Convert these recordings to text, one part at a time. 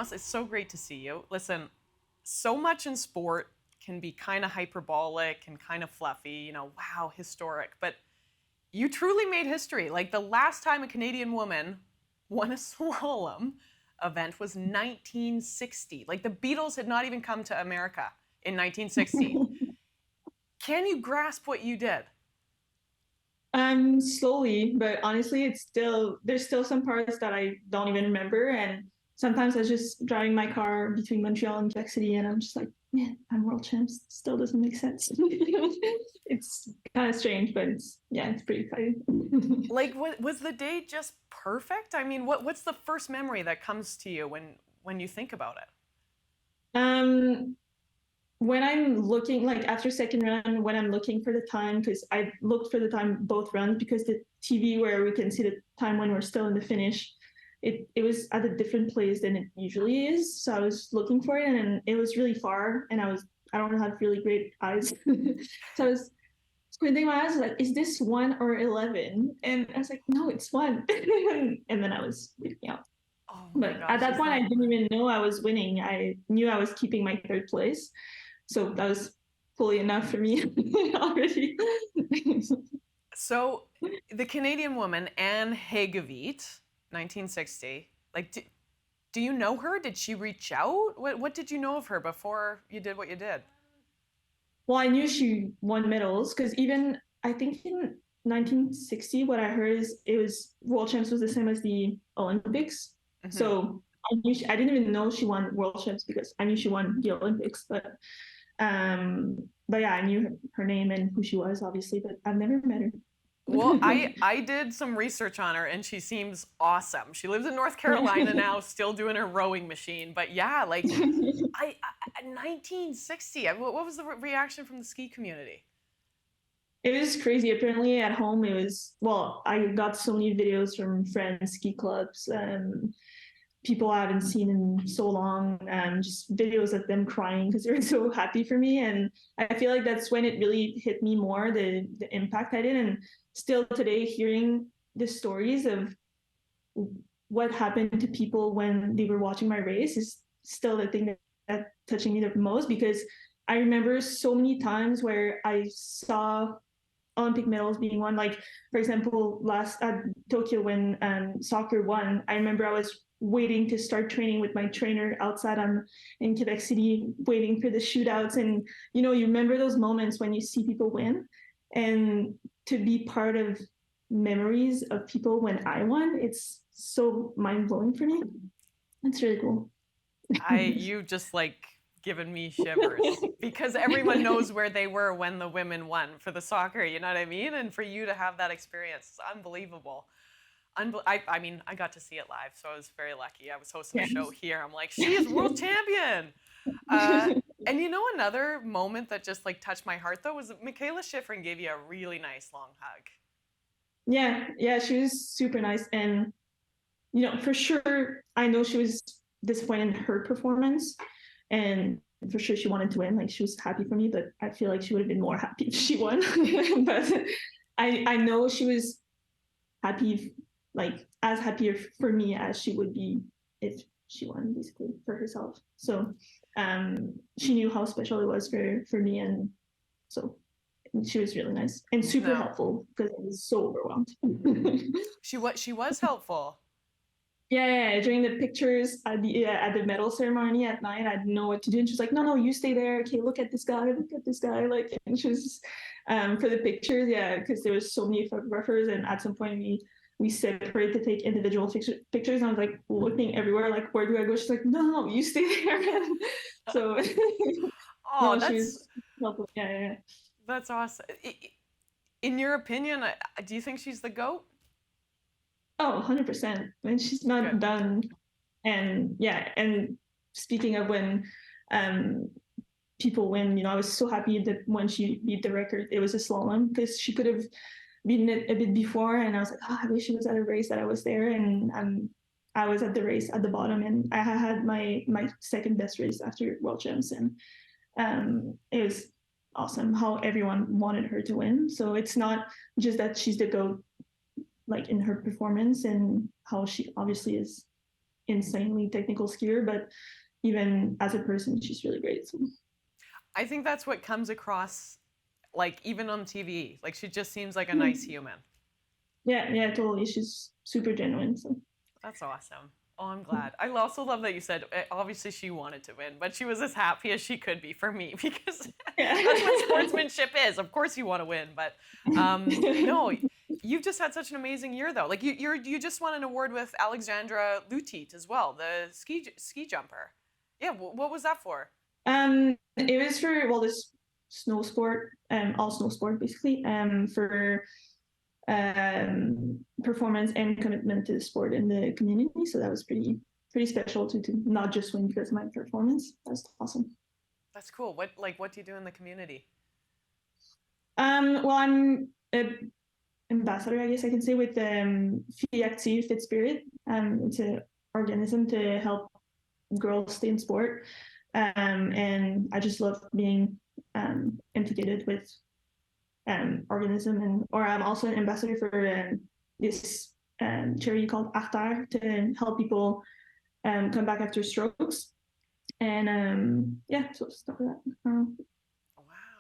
Anastasia. It's so great to see you. Listen, so much in sport can be kind of hyperbolic and kind of fluffy, wow, historic. But you truly made history. Like the last time a Canadian woman won a slalom event was 1960. Like the Beatles had not even come to America in 1960. Can you grasp what you did? Slowly, but honestly, there's still some parts that I don't even remember. And sometimes I was just driving my car between Montreal and Quebec City, and I'm just like, man, I'm world champs. Still doesn't make sense. It's kind of strange, but it's pretty exciting. Like, was the day just perfect? I mean, what's the first memory that comes to you when you think about it? When I'm looking, like after second run, when I'm looking for the time, because I looked for the time both runs, because the TV where we can see the time when we're still in the finish, it was at a different place than it usually is. So I was looking for it, and it was really far, and I don't have really great eyes, so I was squinting my eyes like, is this 1 or 11? And I was like, no, it's 1. And then I was freaking out. Oh my But at gosh, that is point, I that didn't even know I was winning. I knew I was keeping my third place. So that was fully enough for me already. so? The Canadian woman Anne Hegeviet, 1960. Like, do you know her? Did she reach out? What did you know of her before you did what you did? Well, I knew she won medals because even I think in 1960, what I heard is it was world champs was the same as the Olympics. Mm-hmm. So I didn't even know she won world champs because I knew she won the Olympics, but yeah, I knew her name and who she was, obviously, but I've never met her. Well, I did some research on her, and she seems awesome. She lives in North Carolina now, still doing her rowing machine. But yeah, like I 1960. What was the reaction from the ski community? It was crazy. Apparently, at home, I got so many videos from friends, ski clubs, people I haven't seen in so long, just videos of them crying because they were so happy for me. And I feel like that's when it really hit me more, the impact I did. And still today, hearing the stories of what happened to people when they were watching my race is still the thing that touching me the most, because I remember so many times where I saw Olympic medals being won. Like, for example, last at Tokyo when soccer won, I remember I was waiting to start training with my trainer outside in Quebec City, waiting for the shootouts. And, you remember those moments when you see people win, and to be part of memories of people when I won, it's so mind blowing for me. It's really cool. You just like given me shivers because everyone knows where they were when the women won for the soccer, you know what I mean? And for you to have that experience is unbelievable. I mean, I got to see it live, so I was very lucky. I was hosting a show here. I'm like, she is world champion. Uh, and another moment that just like touched my heart though was Michaela Shiffrin gave you a really nice long hug. Yeah, she was super nice. And, for sure, I know she was disappointed in her performance. And for sure, she wanted to win. Like, she was happy for me, but I feel like she would have been more happy if she won. But I know she was happy, like, as happier for me as she would be if she won, basically, for herself. So she knew how special it was for me. And so she was really nice and super helpful because I was so overwhelmed. She was helpful. Yeah, during the pictures at the medal ceremony at night, I didn't know what to do, and she's like, "No, you stay there. Okay, look at this guy. Look at this guy." Like, and she was for the pictures, yeah, because there was so many photographers, and at some point we separated to take individual pictures. And I was like looking everywhere, like, where do I go? She's like, "No, you stay there." So, oh, no, she was helpful. Yeah. That's awesome. In your opinion, do you think she's the GOAT? Oh, 100%. And she's not Good. done. And yeah, and speaking of when um people win, I was so happy that when she beat the record, it was a slalom, because she could have beaten it a bit before, and I was like, oh, I wish she was at a race that I was there. And I was at the race at the bottom, and I had my second best race after world champs. And it was awesome how everyone wanted her to win. So it's not just that she's the GOAT, like in her performance and how she obviously is insanely technical skier, but even as a person, she's really great. So. I think that's what comes across, like even on TV. Like she just seems like a nice human. Yeah, totally. She's super genuine. So. That's awesome. Oh, I'm glad. I also love that you said obviously she wanted to win, but she was as happy as she could be for me because that's what sportsmanship is. Of course you want to win, but no, you've just had such an amazing year though. Like you just won an award with Alexandra Lutit as well, the ski jumper. Yeah, what was that for? It was for this snow sport, all snow sport basically, for performance and commitment to the sport in the community. So that was pretty special to not just win because of my performance. That's awesome. That's cool. What do you do in the community? Well, I'm an ambassador, I guess I can say, with Fille Active Fit Spirit. It's an organism to help girls stay in sport. And I just love being implicated with organism, or I'm also an ambassador for this charity called Arter to help people come back after strokes. And so stuff like that. Wow.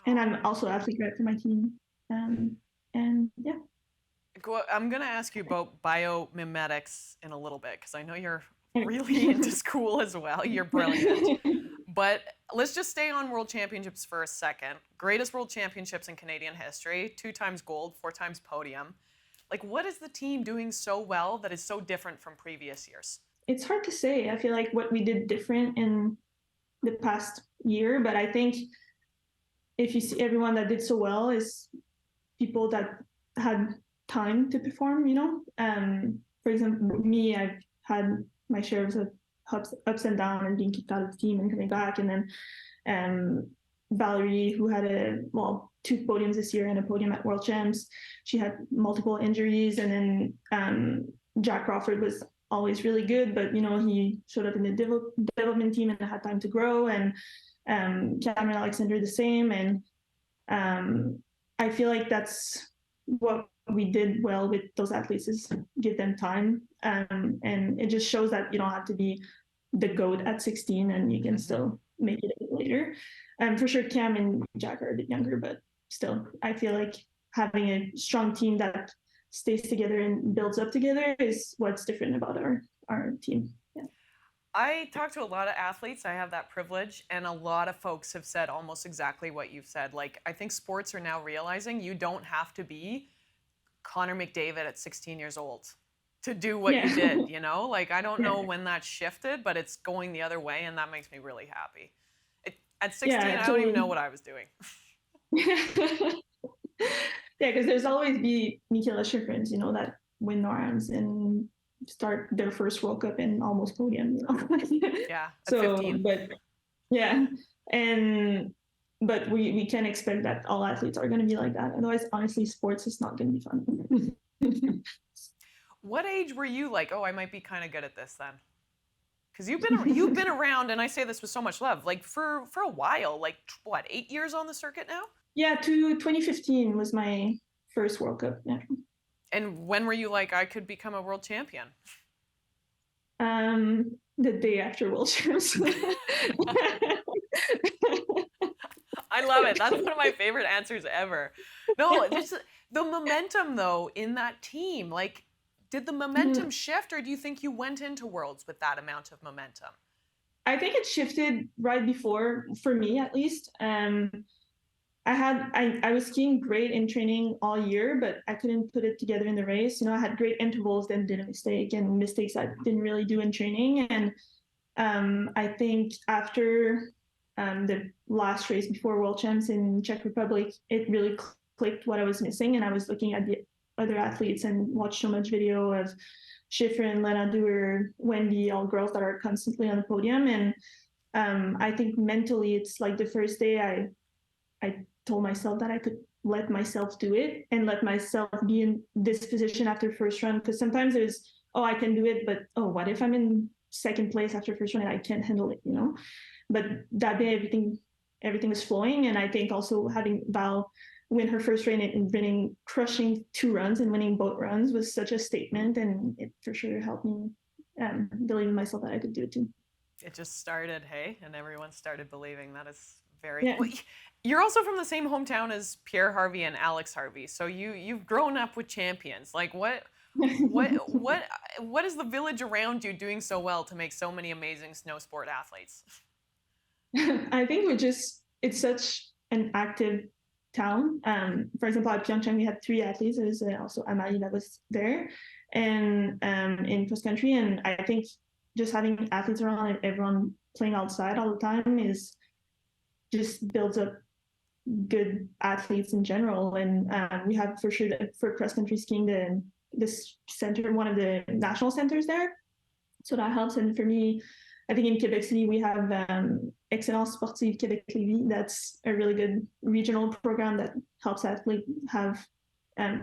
And I'm also athlete rep for my team. And yeah. I'm going to ask you about biomimetics in a little bit because I know you're really into school as well. You're brilliant. But let's just stay on World Championships for a second. Greatest World Championships in Canadian history, 2 times gold, 4 times podium. Like, what is the team doing so well that is so different from previous years? It's hard to say. I feel like what we did different in the past year, but I think if you see everyone that did so well is people that had time to perform, For example, me, I've had my share of ups and downs and being kicked out of the team and coming back. And then Valerie, who had 2 podiums this year and a podium at World Champs, she had multiple injuries. And then Jack Crawford was always really good, but he showed up in the development team and had time to grow. And Cameron Alexander the same. And I feel like that's what we did well with those athletes, is give them time. And it just shows that you don't have to be the GOAT at 16 and you can still make it later. For sure, Cam and Jack are a bit younger, but still, I feel like having a strong team that stays together and builds up together is what's different about our team. Yeah. I talk to a lot of athletes. I have that privilege, and a lot of folks have said almost exactly what you've said. Like, I think sports are now realizing you don't have to be Connor McDavid at 16 years old to do what you did, Like, I don't know when that shifted, but it's going the other way, and that makes me really happy. At 16, I don't even know what I was doing. Yeah, because there's always be Michaela Shiffrins, that win Laurence and start their first World Cup and almost podium, Yeah, at so 15. But we can't expect that all athletes are going to be like that. Otherwise, honestly, sports is not going to be fun. What age were you like, I might be kind of good at this then? Because you've been around, and I say this with so much love, like for a while, like what, 8 years on the circuit now? Yeah, 2015 was my first World Cup. Yeah. And when were you like, I could become a world champion? The day after World Champs. I love it. That's one of my favorite answers ever. No, just the momentum though in that team. Like, did the momentum shift, or do you think you went into Worlds with that amount of momentum? I think it shifted right before, for me at least. I was skiing great in training all year, but I couldn't put it together in the race. I had great intervals, then did a mistake, and mistakes I didn't really do in training. And I think after the last race before World Champs in Czech Republic, it really clicked what I was missing. And I was looking at the other athletes and watched so much video of Shiffrin, Lena Dewar, Wendy, all girls that are constantly on the podium. And I think mentally, it's like the first day I told myself that I could let myself do it and let myself be in this position after first run. Because sometimes it was, I can do it, but what if I'm in second place after first run and I can't handle it, But that day, everything was flowing. And I think also having Val win her first race crushing 2 runs and winning both runs was such a statement. And it for sure helped me believe in myself that I could do it too. It just started, hey, and everyone started believing. That is very Yeah. cool. You're also from the same hometown as Pierre Harvey and Alex Harvey, so you've grown up with champions. Like what is the village around you doing so well to make so many amazing snow sport athletes? I think it's such an active town. For example, at Pyeongchang, we had 3 athletes. There was also Amali that was there, and in cross country. And I think just having athletes around and everyone playing outside all the time is just builds up good athletes in general. And we have for sure for cross country skiing this center, one of the national centers there. So that helps. And for me, I think in Quebec City, we have Excellence Sportive Québec Lévis. That's a really good regional program that helps athletes have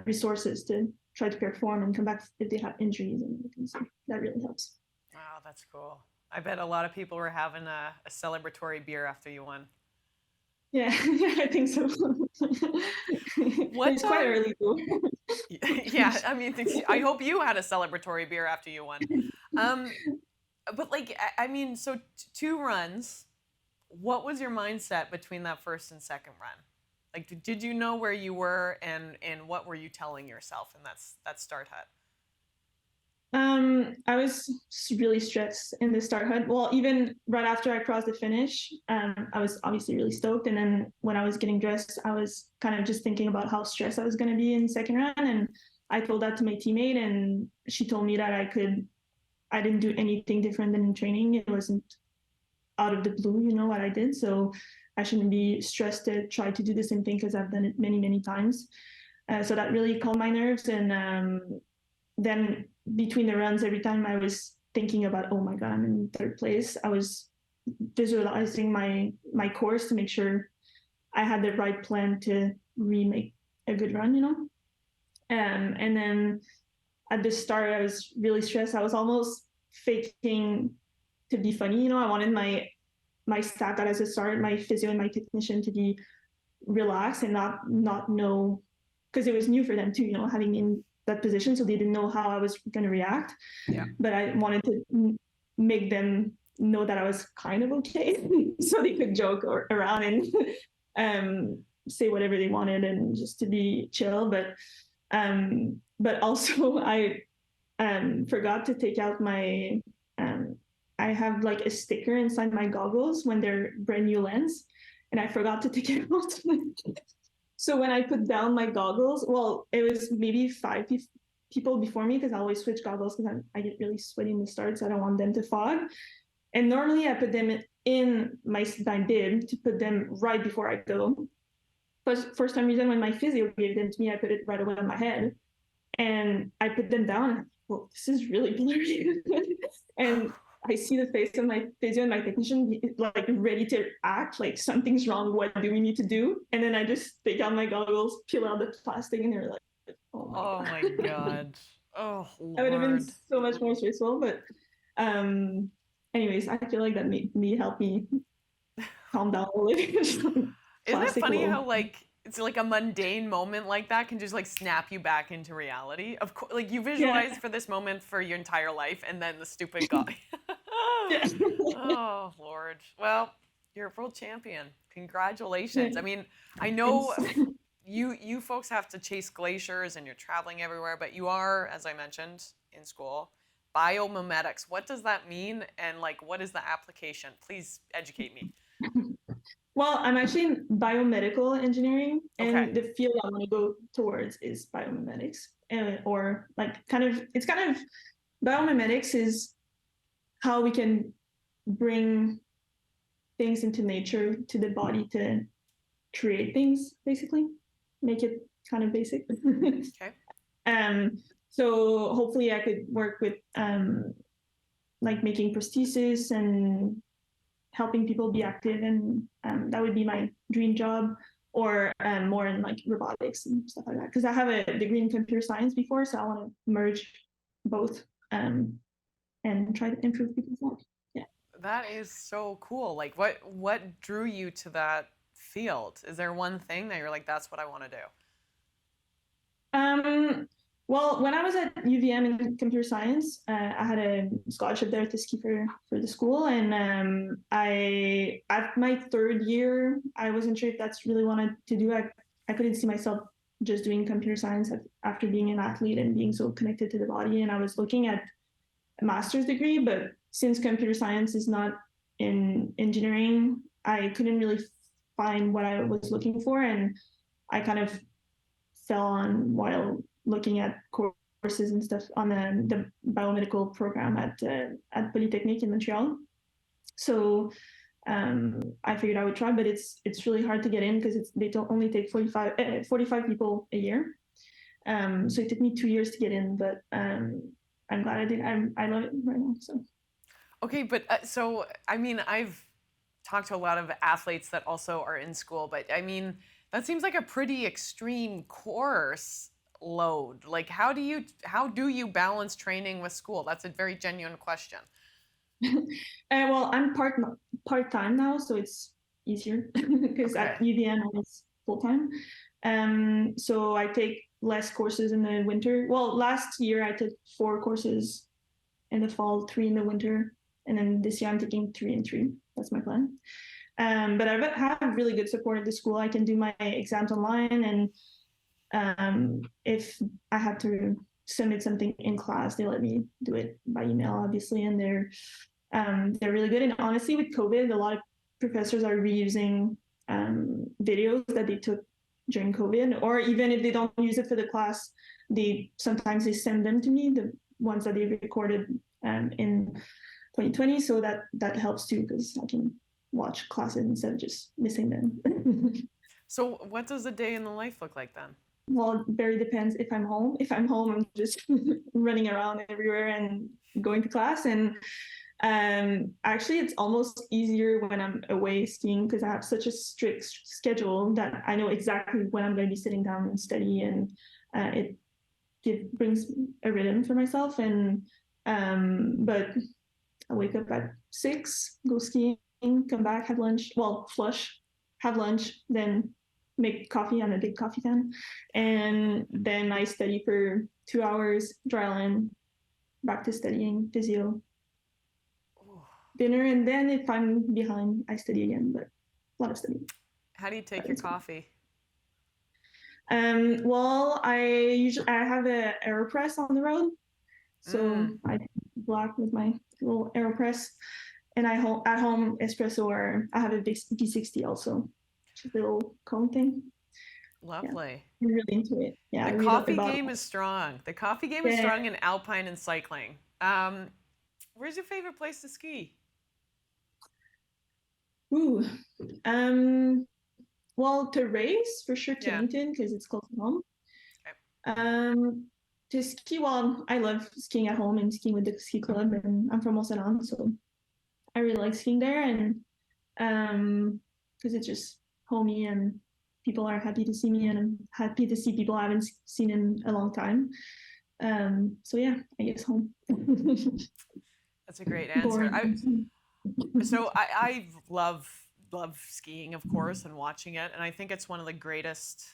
resources to try to perform and come back if they have injuries and everything. So that really helps. Wow, that's cool. I bet a lot of people were having a celebratory beer after you won. Yeah, I think so. It's quite early though. Yeah, I mean, I hope you had a celebratory beer after you won. But like, I mean, so 2 runs. What was your mindset between that first and second run? Like, did you know where you were, and what were you telling yourself in that start hut? I was really stressed in the start hut. Well, even right after I crossed the finish, I was obviously really stoked. And then when I was getting dressed, I was kind of just thinking about how stressed I was going to be in the second run. And I told that to my teammate, and she told me that I didn't do anything different than in training. It wasn't out of the blue, what I did. So I shouldn't be stressed to try to do the same thing because I've done it many, many times. So that really calmed my nerves. And then between the runs, every time I was thinking about, oh my God, I'm in third place, I was visualizing my course to make sure I had the right plan to remake a good run. And then at the start, I was really stressed. I was almost faking to be funny. I wanted my staff that as a start, my physio and my technician to be relaxed and not know, because it was new for them too, having in that position, so they didn't know how I was going to react. Yeah. But I wanted to make them know that I was kind of okay, so they could joke around and say whatever they wanted and just to be chill. But also I forgot to take out my I have like a sticker inside my goggles when they're brand new lens, and I forgot to take it out. So when I put down my goggles, well, it was maybe 5 people before me, because I always switch goggles because I get really sweaty in the start, so I don't want them to fog. And normally I put them in my bib to put them right before I go. But for some reason, when my physio gave them to me, I put it right away on my head. And I put them down, and well, this is really blurry. And I see the face of my physio and my technician like ready to act, like something's wrong, what do we need to do? And then I just take out my goggles, peel out the plastic, and they're like, oh my God. Oh, Lord. That would have been so much more stressful. But anyways, I feel like that made me help me calm down a little bit. Isn't it funny how it's like a mundane moment like that can just like snap you back into reality? Of course, like you visualize for this moment for your entire life, and then the stupid guy. Oh, Lord. Well, you're a world champion. Congratulations. I mean, I know you folks have to chase glaciers and you're traveling everywhere, but you are, as I mentioned in school, biomimetics. What does that mean, and like what is the application? Please educate me. Well, I'm actually in biomedical engineering, and Okay. the field I want to go towards is biomimetics, or like biomimetics is how we can bring things into nature to the body to create things, basically, make it kind of basic. Okay. So hopefully I could work with like making prosthesis and helping people be active, and that would be my dream job, or more in like robotics and stuff like that, because I have a degree in computer science before, so I want to merge both and try to improve people's lives. Yeah, that is so cool. Like what drew you to that field? Is there one thing that you're like, that's what I want to do? Well, when I was at UVM in computer science, I had a scholarship there to ski for the school, and I at my third year, I wasn't sure if that's really wanted to do. I couldn't see myself just doing computer science after being an athlete and being so connected to the body, and I was looking at a master's degree, but since computer science is not in engineering, I couldn't really find what I was looking for, and I kind of fell on while looking at courses and stuff on the biomedical program at Polytechnique in Montreal. So I figured I would try, but it's really hard to get in because they don't only take 45 people a year. So it took me 2 years to get in, but I'm glad I did. I love it right now. So. Okay, but so I mean, I've talked to a lot of athletes that also are in school, but I mean, that seems like a pretty extreme course load. Like, how do you balance training with school? That's a very genuine question. Well, I'm part time now, so it's easier because Okay. at UVM I was full time. So I take less courses in the winter. Well, last year I took 4 courses in the fall, 3 in the winter, and then this year I'm taking 3 and 3. That's my plan. But I have really good support at the school. I can do my exams online, and if I have to submit something in class, they let me do it by email, obviously, and they're really good. And honestly, with COVID, a lot of professors are reusing videos that they took during COVID, or even if they don't use it for the class, sometimes they send them to me, the ones that they recorded in 2020. So that helps too, because I can watch classes instead of just missing them. So what does a day in the life look like then? Well, it very depends if I'm home. If I'm home, I'm just running around everywhere and going to class. And actually, it's almost easier when I'm away skiing because I have such a strict schedule that I know exactly when I'm going to be sitting down and study, and it brings a rhythm for myself. And but I wake up at 6, go skiing, come back, have lunch. Well, flush, have lunch, then make coffee. I'm a big coffee fan, and then I study for 2 hours, dry land, back to studying, physio, dinner, and then if I'm behind, I study again, but a lot of studying. How do you take your coffee? Well, I have a AeroPress on the road, so I black with my little AeroPress, and at home espresso, or I have a big V60 also, just a little cone thing. Lovely. Yeah, I'm really into it. Yeah, The I read up coffee about game it. is strong. The coffee game is strong in Alpine and cycling. Where's your favorite place to ski? Ooh, well, to race for sure, Yeah. Killington, because it's close to home. Okay. To ski, well, I love skiing at home and skiing with the ski club, and I'm from Océan, so I really like skiing there, and because it's just homey and people are happy to see me, and I'm happy to see people I haven't seen in a long time. So yeah, I guess home. That's a great answer. Boring. I love skiing, of course, and watching it, and I think it's one of the greatest.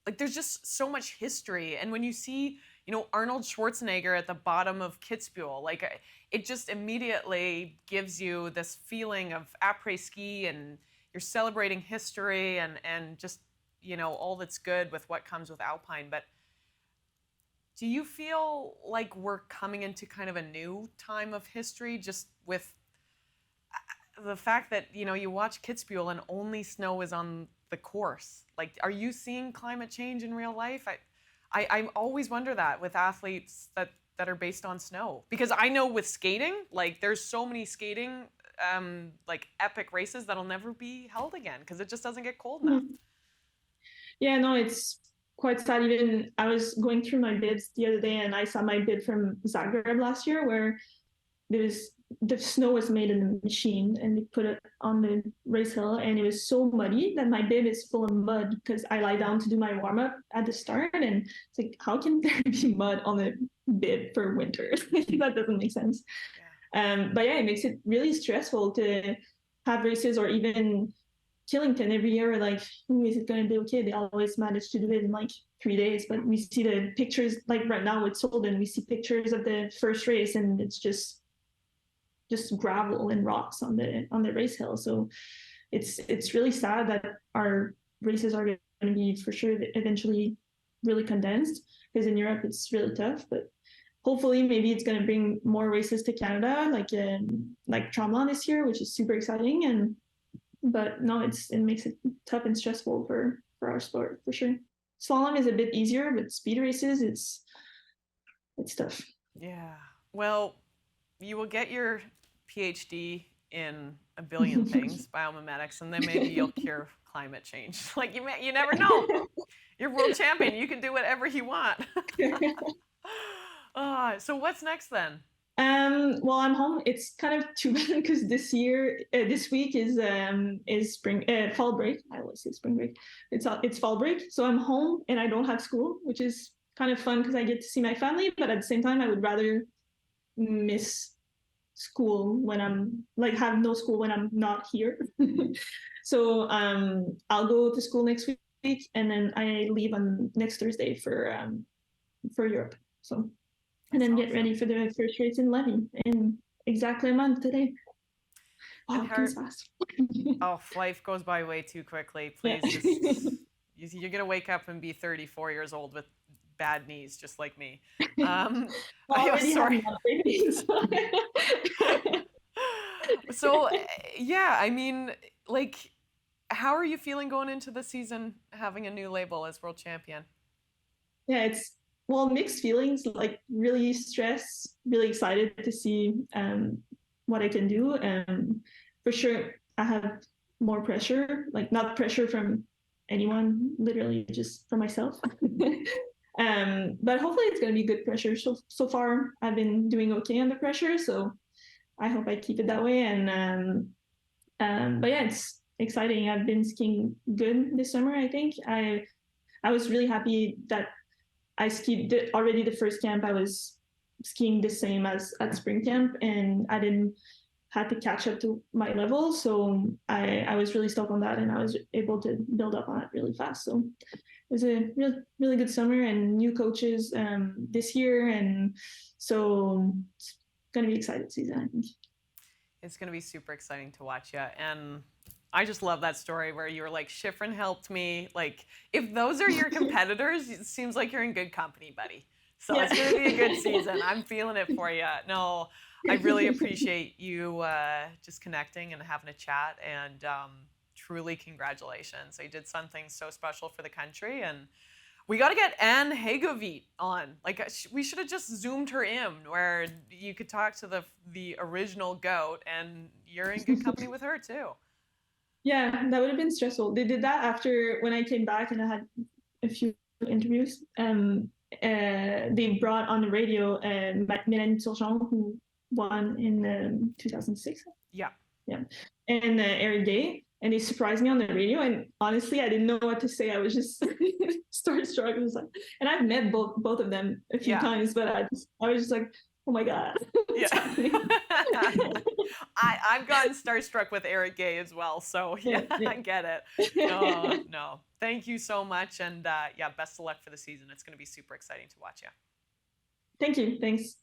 Like, there's just so much history, and when you see, Arnold Schwarzenegger at the bottom of Kitzbühel, like, it just immediately gives you this feeling of après ski, and you're celebrating history, and just all that's good with what comes with Alpine. But do you feel like we're coming into kind of a new time of history, just with the fact that you watch Kitzbühel and only snow is on the course? Like, are you seeing climate change in real life? I always wonder that with athletes that are based on snow, because I know with skating, like, there's so many skating like epic races that'll never be held again because it just doesn't get cold enough. Yeah, no, it's quite sad. Even I was going through my bids the other day, and I saw my bid from Zagreb last year, where the snow was made in the machine, and they put it on the race hill, and it was so muddy that my bib is full of mud because I lie down to do my warm up at the start, and it's like, how can there be mud on a bib for winter? That doesn't make sense. Yeah. But yeah, it makes it really stressful to have races, or even Killington every year, we're like, "Ooh, is it going to be okay?" They always manage to do it in like 3 days, but we see the pictures, like right now with Solden, we see pictures of the first race, and it's just gravel and rocks on the race hill. So it's really sad that our races are going to be for sure eventually really condensed, because in Europe it's really tough. But hopefully maybe it's going to bring more races to Canada, like Tremblant this year, which is super exciting. But no, it makes it tough and stressful for our sport for sure. Slalom is a bit easier, but speed races, it's tough. Yeah. Well, you will get your PhD in a billion things, biomimetics, and then maybe you'll cure climate change. Like you never know. You're world champion. You can do whatever you want. So what's next then? Well, I'm home. It's kind of too bad because this week is fall break. I always say spring break. It's fall break, so I'm home and I don't have school, which is kind of fun because I get to see my family. But at the same time, I would rather miss school when I'm like have no school when I'm not here. So I'll go to school next week, and then I leave on next Thursday for Europe. So. And then get ready for the first race in Levy in exactly a month today. Wow, it goes fast. Oh, life goes by way too quickly. Please, yeah. You're going to wake up and be 34 years old with bad knees, just like me. Sorry. So, yeah, I mean, like, how are you feeling going into the season having a new label as world champion? Yeah, mixed feelings, like really stressed, really excited to see what I can do. For sure, I have more pressure, like not pressure from anyone, literally just for myself. But hopefully it's going to be good pressure. So far, I've been doing okay under pressure, so I hope I keep it that way. But yeah, it's exciting. I've been skiing good this summer, I think. I was really happy that I skied already the first camp. I was skiing the same as at spring camp, and I didn't had to catch up to my level. So I was really stoked on that, and I was able to build up on it really fast. So it was a really good summer, and new coaches this year, and so it's going to be an exciting season, I think. It's going to be super exciting to watch you. And I just love that story where you were like, Shiffrin helped me. Like, if those are your competitors, it seems like you're in good company, buddy. So yeah. It's going to be a good season. I'm feeling it for you. No, I really appreciate you just connecting and having a chat. And truly, congratulations. You did something so special for the country. And we got to get Anne Hegovit on. Like, we should have just zoomed her in where you could talk to the original goat, and you're in good company with her too. Yeah, that would have been stressful. They did that after when I came back and I had a few interviews. They brought on the radio Mélanie Turgeon, who won in 2006. Yeah. Yeah. And Eric Gay. And they surprised me on the radio. And honestly, I didn't know what to say. I was just starstruck. And I've met both of them a few times, but I was just like, oh my God. Yeah. I've gotten starstruck with Eric Gay as well. So yeah. I get it. No. Thank you so much. And best of luck for the season. It's going to be super exciting to watch you. Thank you. Thanks.